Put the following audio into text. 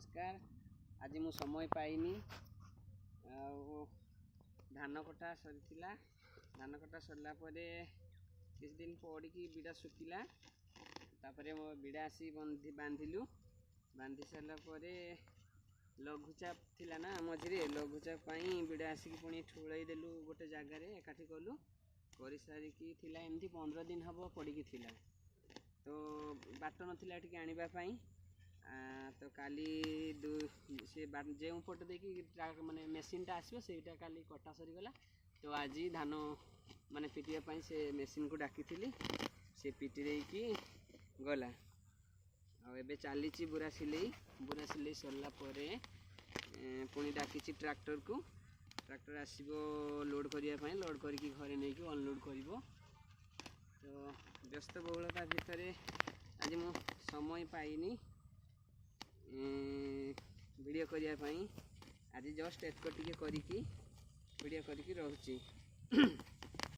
नमस्कार। आज मु समय पाइनी धान कटा सरीला। धान कटा सरला किछ दिन पड़ी बिड़ा सुखिला तापरे मो बिड़ा आसी बांधिलु। बांधि सारा लघुचाप थिला ना मझे लघुचाप बिड़ा आसिक पुणी ठुलई देलु गोटे जगार एकाठी कलु कर सारिकी थिला एमती 15 दिन हम पड़ी थिला। तो बाट नाला आने तो काली से जो पट देखिए माने मेसीन टा आसो से काली कटा सरीगला। तो आज धान माने पिटिया से मेसीन को डाकी से पिटी देकी गला। आबे चली बुरा सिले सरला पुणी डाकी ट्रैक्टर को। ट्रैक्टर आसो लोड करने लोड करके घरे नहीं कि अनलोड कर। तो व्यस्त बहुलता भितर आज मु समय पाइनी वीडियो करने। आज जस्ट एक वीडियो करके रोची।